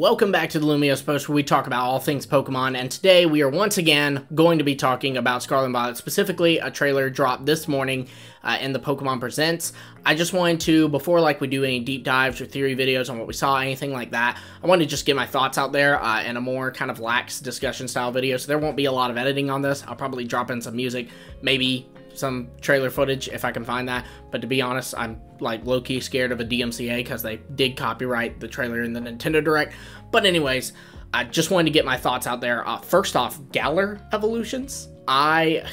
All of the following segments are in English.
Welcome back to the Lumiose Post, where we talk about all things Pokemon, and today we are once again going to be talking about Scarlet and Violet, specifically a trailer dropped this morning in the Pokemon Presents. I just wanted to, before we do any deep dives or theory videos on what we saw, anything like that, I wanted to just get my thoughts out there in a more kind of lax discussion style video, so there won't be a lot of editing on this. I'll probably drop in some music, maybe some trailer footage if I can find that, but to be honest, I'm like low-key scared of a DMCA because they did copyright the trailer in the Nintendo Direct. But anyways, I just wanted to get my thoughts out there. First off, Galar evolutions. I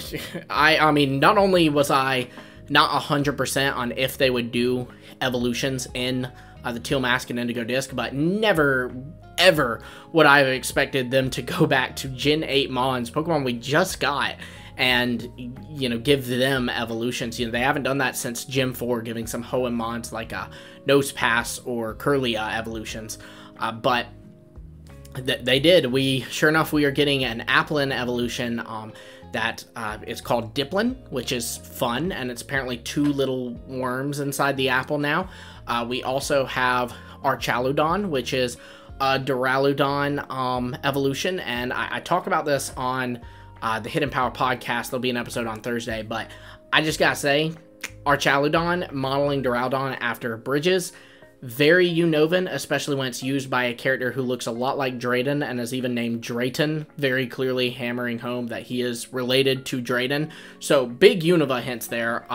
mean, not only was I not 100% on if they would do evolutions in the Teal Mask and Indigo Disc, but never ever would I have expected them to go back to Gen 8 Mons, Pokemon we just got, and, you know, give them evolutions. You know, they haven't done that since Gen 4, giving some Hoenn Mons like Nose Pass or Curlia evolutions. But they did. Sure enough, we are getting an Applin evolution that is called Diplin, which is fun, and it's apparently 2 little worms inside the apple now. We also have our Chaludon, which is a Duraludon evolution, and I talk about this on the Hidden Power podcast. There'll be an episode on Thursday, but I just gotta say, our Chaludon modeling Duraludon after Bridges, very UNOVA, especially when it's used by a character who looks a lot like Drayden and is even named Drayton, very clearly hammering home that he is related to Drayden. So big UNOVA hints there,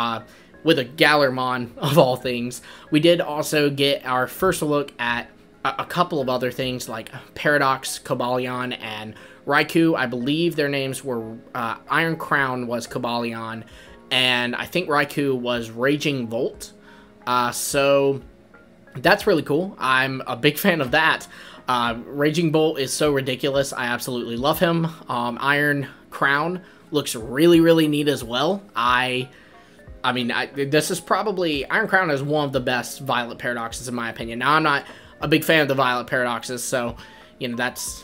with a Galarmon of all things. We did also get our first look at a couple of other things like Paradox, Cobalion, and Raikou. I believe their names were, Iron Crown was Cobalion, and I think Raikou was Raging Volt. So that's really cool. I'm a big fan of that. Raging Bolt is so ridiculous. I absolutely love him. Iron Crown looks really, really neat as well. This is probably, Iron Crown is one of the best Violet Paradoxes in my opinion. Now, I'm not a big fan of the Violet Paradoxes, so, you know, that's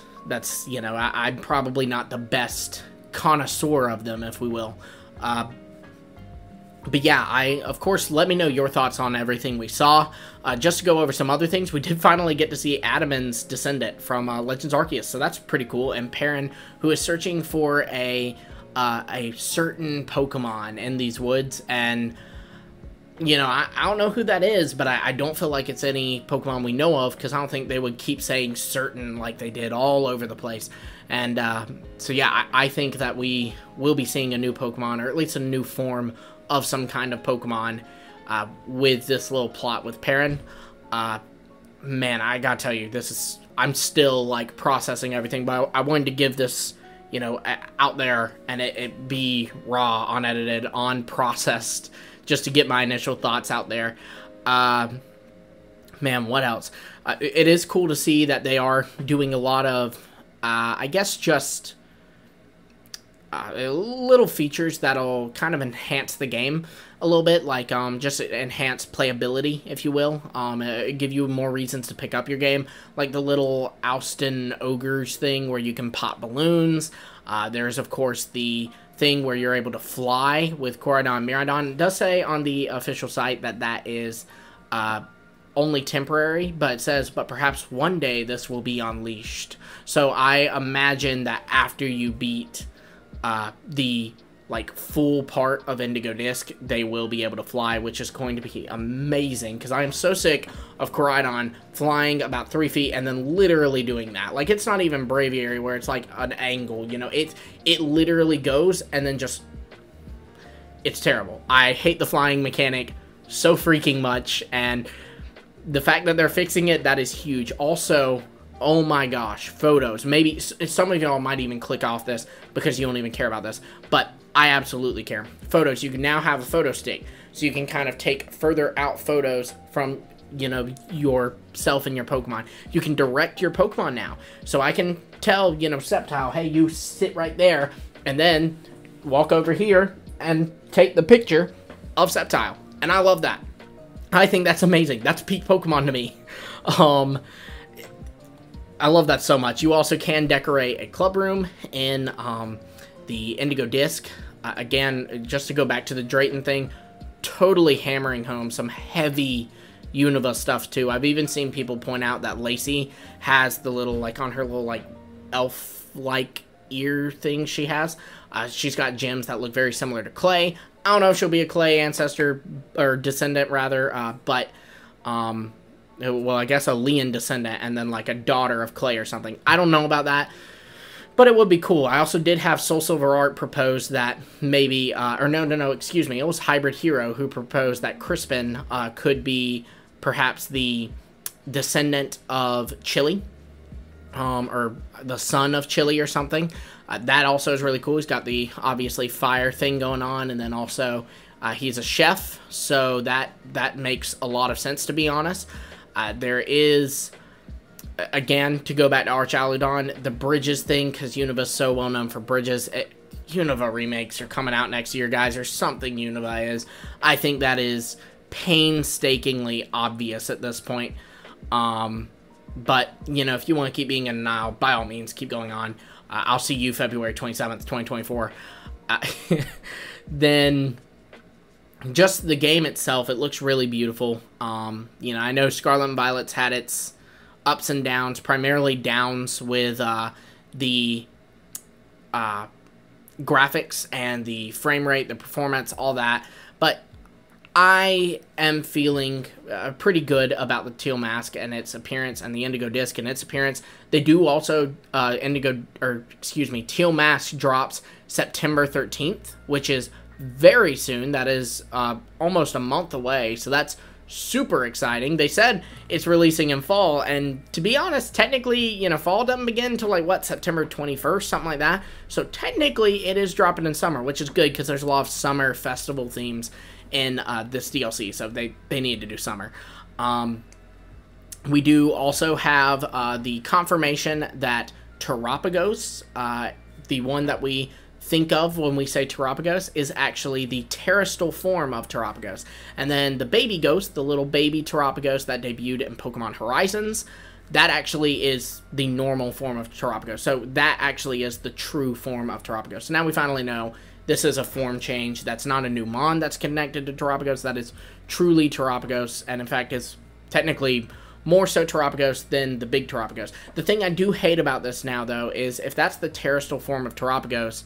you know, I'm probably not the best connoisseur of them, if we will. But yeah, of course, let me know your thoughts on everything we saw. Just to go over some other things, we did finally get to see Adaman's descendant from Legends Arceus, so that's pretty cool. And Perrin, who is searching for a certain Pokemon in these woods, and, you know, I don't know who that is, but I don't feel like it's any Pokemon we know of, because I don't think they would keep saying certain like they did all over the place. And so yeah, I think that we will be seeing a new Pokemon, or at least a new form of some kind of Pokemon with this little plot with Perrin. Man, I gotta tell you, I'm still like processing everything, but I wanted to give this, you know, out there and it be raw, unedited, unprocessed, just to get my initial thoughts out there. Man, what else? It is cool to see that they are doing a lot of, I guess, just little features that'll kind of enhance the game a little bit, like just enhance playability, if you will, give you more reasons to pick up your game, like the little Austin Ogres thing where you can pop balloons. There's of course the thing where you're able to fly with Koraidon and Miraidon. It does say on the official site that is only temporary, but it says, but perhaps one day this will be unleashed. So I imagine that after you beat the like full part of Indigo Disc, they will be able to fly, which is going to be amazing, because I am so sick of Koraidon flying about 3 feet and then literally doing that. Like, it's not even Braviary where it's like an angle, you know, it literally goes and then just, it's terrible. I hate the flying mechanic so freaking much, and the fact that they're fixing it, that is huge. Also, oh my gosh, photos. Maybe some of y'all might even click off this because you don't even care about this, but I absolutely care. Photos, you can now have a photo stick, so you can kind of take further out photos from, you know, yourself and your Pokemon. You can direct your Pokemon now, so I can tell, you know, Sceptile, hey, you sit right there, and then walk over here and take the picture of Sceptile, and I love that. I think that's amazing. That's peak Pokemon to me. I love that so much. You also can decorate a club room in the Indigo Disc. Again, just to go back to the Drayton thing, totally hammering home some heavy UNOVA stuff too. I've even seen people point out that Lacey has the little, like, on her little, like, elf-like ear thing she has. She's got gems that look very similar to Clay. I don't know if she'll be a Clay ancestor, or descendant, rather, but, well, I guess a Leon descendant, and then, like, a daughter of Clay or something. I don't know about that, but it would be cool. I also did have Soul Silver Art propose that maybe, or no, excuse me, it was Hybrid Hero who proposed that Crispin could be perhaps the descendant of Chili, or the son of Chili or something. That also is really cool. He's got the, obviously, fire thing going on, and then also he's a chef, so that makes a lot of sense, to be honest. There is, again, to go back to Arch Aludon, the Bridges thing, because UNOVA's so well known for Bridges. UNOVA remakes are coming out next year, guys, or something UNOVA is. I think that is painstakingly obvious at this point. But, you know, if you want to keep being in denial, by all means, keep going on. I'll see you February 27th, 2024. Then, just the game itself, it looks really beautiful. You know, I know Scarlet and Violet's had its ups and downs, primarily downs with the graphics and the frame rate, the performance, all that. But I am feeling pretty good about the Teal Mask and its appearance, and the Indigo Disc and its appearance. They do also, Teal Mask drops September 13th, which is very soon. That is almost a month away, so that's super exciting. They said it's releasing in fall, and to be honest, technically, you know, fall doesn't begin until, like, what, September 21st, something like that. So technically, it is dropping in summer, which is good because there's a lot of summer festival themes in this DLC, so they need to do summer. We do also have the confirmation that Terapagos, the one that we think of when we say Terapagos, is actually the terrestrial form of Terapagos. And then the baby ghost, the little baby Terapagos that debuted in Pokemon Horizons, that actually is the normal form of Terapagos. So that actually is the true form of Terapagos. So now we finally know this is a form change. That's not a new Mon that's connected to Terapagos. That is truly Terapagos, and in fact is technically more so Terapagos than the big Terapagos. The thing I do hate about this now, though, is if that's the terrestrial form of Terapagos,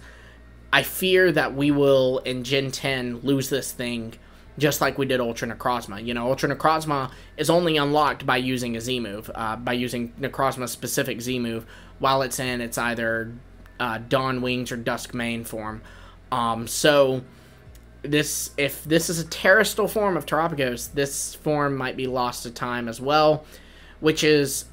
I fear that we will, in Gen 10, lose this thing just like we did Ultra Necrozma. You know, Ultra Necrozma is only unlocked by using a Z-move, by using Necrozma's specific Z-move, while it's in its either Dawn Wings or Dusk Mane form. So, if this is a terrestrial form of Terapagos, this form might be lost to time as well, which is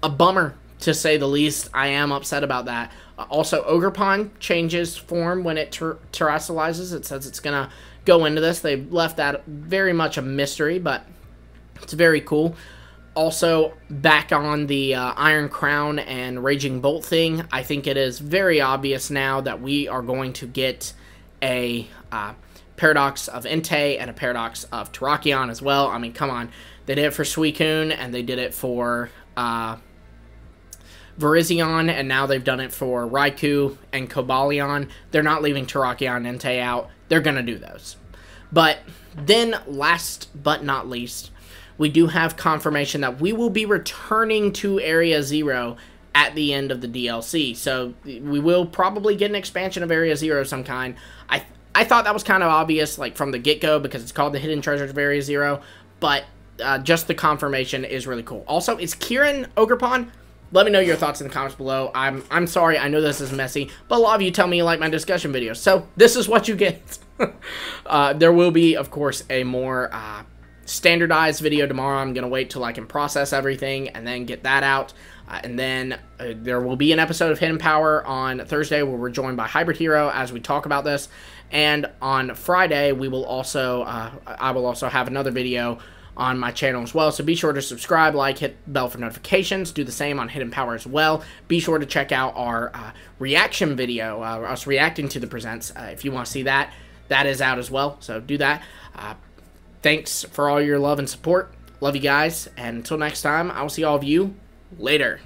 a bummer, to say the least. I am upset about that. Also, Ogerpon changes form when it terrestrializes. It says it's going to go into this. They've left that very much a mystery, but it's very cool. Also, back on the Iron Crown and Raging Bolt thing, I think it is very obvious now that we are going to get a Paradox of Entei and a Paradox of Terrakion as well. I mean, come on. They did it for Suicune, and they did it for Virizion, and now they've done it for Raikou and Cobalion. They're not leaving Terrakion and Entei out. They're going to do those. But then, last but not least, we do have confirmation that we will be returning to Area Zero at the end of the DLC. So we will probably get an expansion of Area Zero of some kind. I thought that was kind of obvious, like, from the get-go, because it's called the Hidden Treasures of Area Zero. But just the confirmation is really cool. Also, is Kieran Ogerpon? Let me know your thoughts in the comments below. I'm sorry, I know this is messy, but a lot of you tell me you like my discussion videos, so this is what you get. There will be, of course, a more standardized video tomorrow. I'm going to wait till I can process everything and then get that out. And then there will be an episode of Hidden Power on Thursday where we're joined by Hybrid Hero as we talk about this. And on Friday, we will also, I will also have another video on my channel as well. So be sure to subscribe, like, hit the bell for notifications. Do the same on Hidden Power as well. Be sure to check out our reaction video, us reacting to the presents. If you want to see that, that is out as well. So do that. Thanks for all your love and support. Love you guys. And until next time, I will see all of you later.